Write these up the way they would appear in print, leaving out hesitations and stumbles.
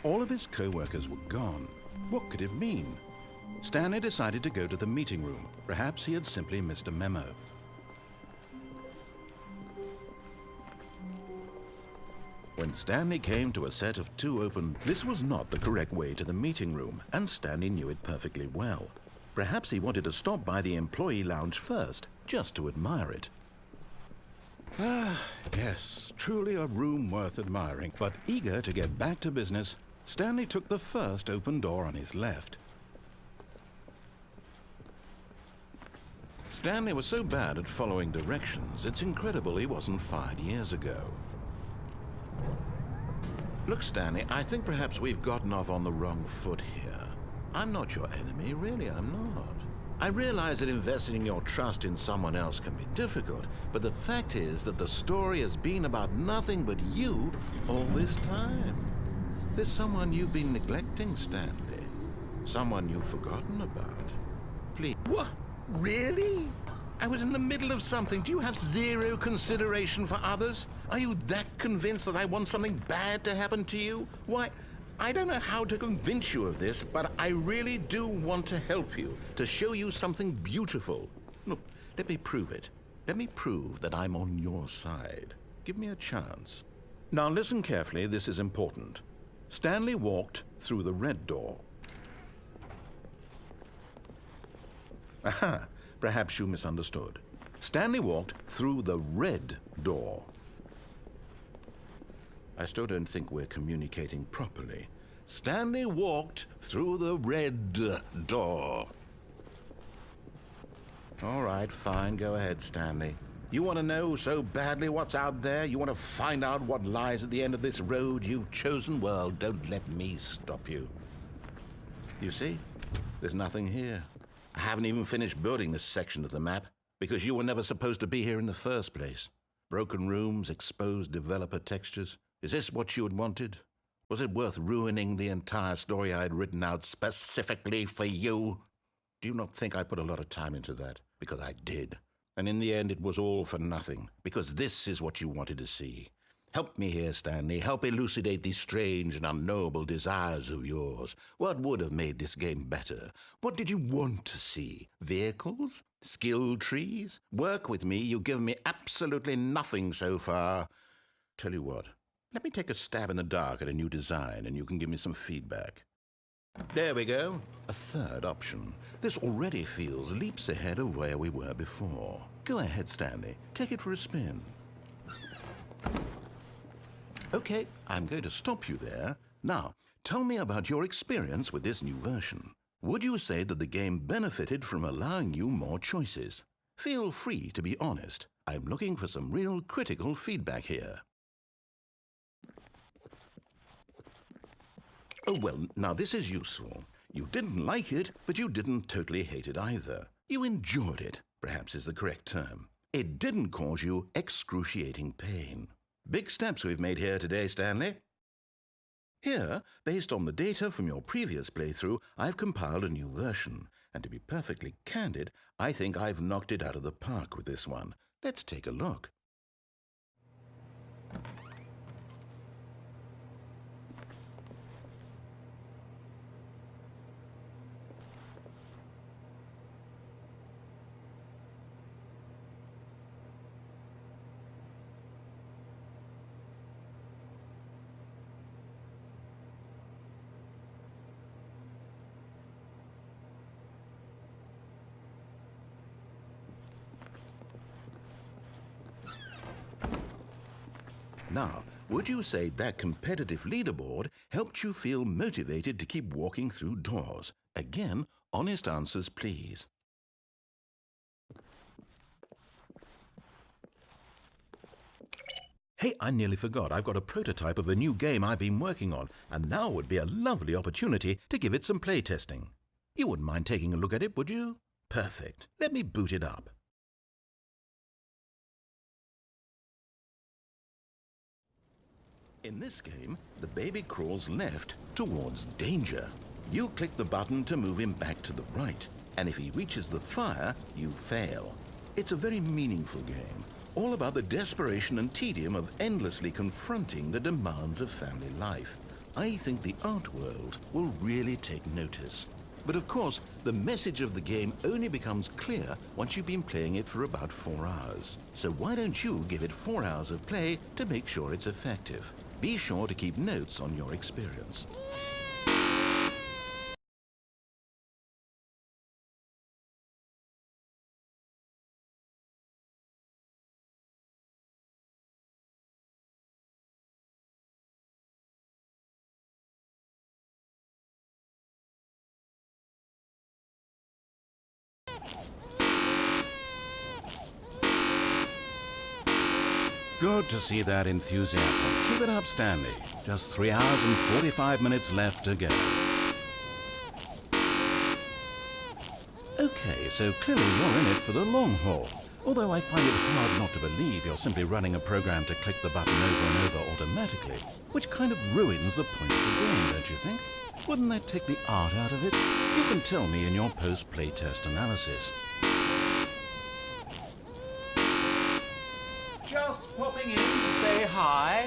All of his co-workers were gone. What could it mean? Stanley decided to go to the meeting room. Perhaps he had simply missed a memo. When Stanley came to a set of 2 open, this was not the correct way to the meeting room, and Stanley knew it perfectly well. Perhaps he wanted to stop by the employee lounge first, just to admire it. Ah, yes, truly a room worth admiring. But eager to get back to business, Stanley took the first open door on his left. Stanley was so bad at following directions, it's incredible he wasn't fired years ago. Look, Stanley, I think perhaps we've gotten off on the wrong foot here. I'm not your enemy, really, I'm not. I realize that investing your trust in someone else can be difficult, but the fact is that the story has been about nothing but you all this time. There's someone you've been neglecting, Stanley. Someone you've forgotten about. Please. What? Really? I was in the middle of something. Do you have zero consideration for others? Are you that convinced that I want something bad to happen to you? Why, I don't know how to convince you of this, but I really do want to help you, to show you something beautiful. Look, let me prove it. Let me prove that I'm on your side. Give me a chance. Now listen carefully, this is important. Stanley walked through the red door. Aha, perhaps you misunderstood. Stanley walked through the red door. I still don't think we're communicating properly. Stanley walked through the red door. All right, fine, go ahead, Stanley. You want to know so badly what's out there? You want to find out what lies at the end of this road you've chosen? Well, don't let me stop you. You see, there's nothing here. I haven't even finished building this section of the map, because you were never supposed to be here in the first place. Broken rooms, exposed developer textures. Is this what you had wanted? Was it worth ruining the entire story I had written out specifically for you? Do you not think I put a lot of time into that? Because I did. And in the end, it was all for nothing, because this is what you wanted to see. Help me here, Stanley. Help elucidate these strange and unknowable desires of yours. What would have made this game better? What did you want to see? Vehicles? Skill trees? Work with me. You've given me absolutely nothing so far. Tell you what, let me take a stab in the dark at a new design, and you can give me some feedback. There we go. A third option. This already feels leaps ahead of where we were before. Go ahead, Stanley. Take it for a spin. Okay, I'm going to stop you there. Now, tell me about your experience with this new version. Would you say that the game benefited from allowing you more choices? Feel free to be honest. I'm looking for some real critical feedback here. Oh, well, now this is useful. You didn't like it, but you didn't totally hate it either. You enjoyed it, perhaps is the correct term. It didn't cause you excruciating pain. Big steps we've made here today, Stanley. Here, based on the data from your previous playthrough, I've compiled a new version. And to be perfectly candid, I think I've knocked it out of the park with this one. Let's take a look. Now, would you say that competitive leaderboard helped you feel motivated to keep walking through doors? Again, honest answers, please. Hey, I nearly forgot. I've got a prototype of a new game I've been working on, and now would be a lovely opportunity to give it some playtesting. You wouldn't mind taking a look at it, would you? Perfect. Let me boot it up. In this game, the baby crawls left towards danger. You click the button to move him back to the right, and if he reaches the fire, you fail. It's a very meaningful game, all about the desperation and tedium of endlessly confronting the demands of family life. I think the art world will really take notice. But of course, the message of the game only becomes clear once you've been playing it for about 4 hours. So why don't you give it 4 hours of play to make sure it's effective? Be sure to keep notes on your experience. Good to see that enthusiasm. Keep it up, Stanley. Just 3 hours and 45 minutes left to go. Okay, so clearly you're in it for the long haul. Although I find it hard not to believe you're simply running a program to click the button over and over automatically, which kind of ruins the point of the game, don't you think? Wouldn't that take the art out of it? You can tell me in your post-playtest analysis. Just popping in to say hi.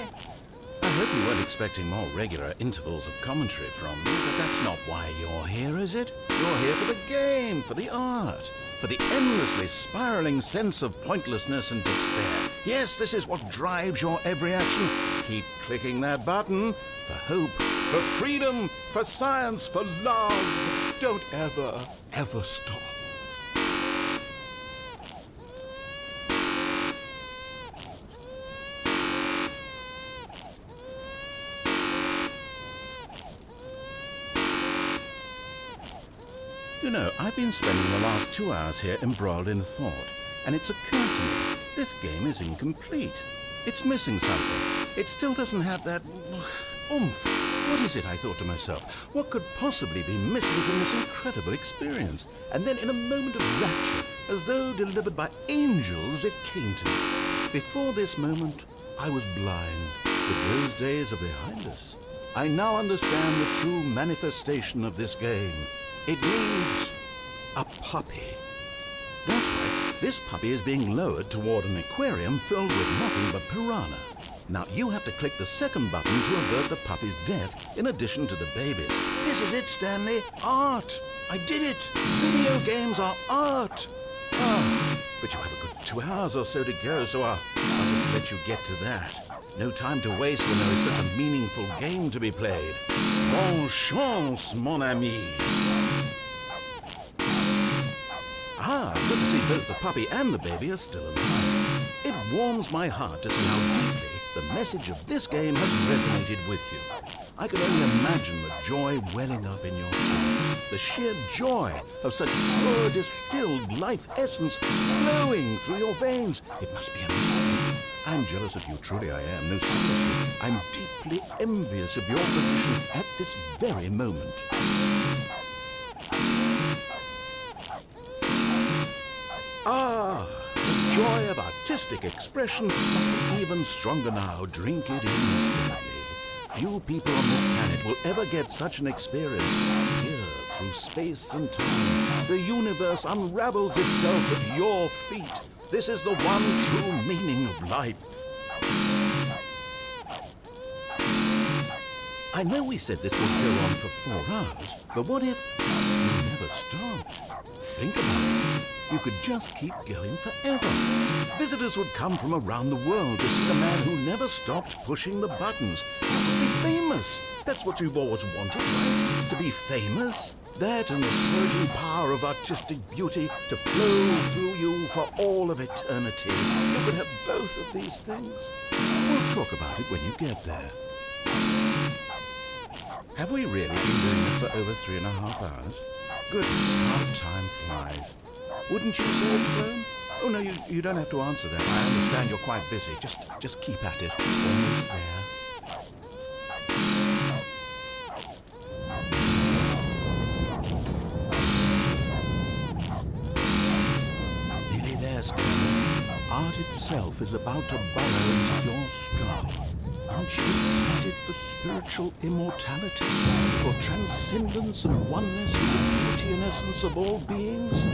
I hope you weren't expecting more regular intervals of commentary from me, but that's not why you're here, is it? You're here for the game, for the art, for the endlessly spiraling sense of pointlessness and despair. Yes, this is what drives your every action. Keep clicking that button for hope, for freedom, for science, for love. Don't ever stop. You know, I've been spending the last 2 hours here embroiled in thought, and it's occurred to me, this game is incomplete. It's missing something. It still doesn't have that oomph. What is it, I thought to myself? What could possibly be missing from this incredible experience? And then in a moment of rapture, as though delivered by angels, it came to me. Before this moment, I was blind, but those days are behind us. I now understand the true manifestation of this game. It needs a puppy. That's right, this puppy is being lowered toward an aquarium filled with nothing but piranha. Now you have to click the second button to avert the puppy's death in addition to the baby's. This is it, Stanley. Art. I did it. Video games are art. Oh, but you have a good 2 hours or so to go, so I'll just let you get to that. No time to waste when there is such a meaningful game to be played. Bonne chance, mon ami. Ah, good to see both the puppy and the baby are still alive. It warms my heart to see how deeply the message of this game has resonated with you. I can only imagine the joy welling up in your heart, the sheer joy of such pure distilled life essence flowing through your veins. It must be amazing. I'm jealous of you, truly I am. No, seriously, I'm deeply envious of your position at this very moment. Ah, the joy of artistic expression must be even stronger now. Drink it in slowly. Few people on this planet will ever get such an experience. Here, through space and time, the universe unravels itself at your feet. This is the one true meaning of life. I know we said this would go on for 4 hours, but what if you never stopped? Think about it. You could just keep going forever. Visitors would come from around the world to see the man who never stopped pushing the buttons. You would be famous. That's what you've always wanted, right? To be famous? That and the surging power of artistic beauty to flow through you for all of eternity. You could have both of these things. We'll talk about it when you get there. Have we really been doing this for over 3.5 hours? Goodness, how time flies. Wouldn't you say it's flown? Oh, no, you don't have to answer that. I understand you're quite busy. Just keep at it. Almost there. Nearly there, Stanley. Art itself is about to burrow into your skull. Aren't you excited for spiritual immortality? For transcendence and oneness with the beauty and essence of all beings?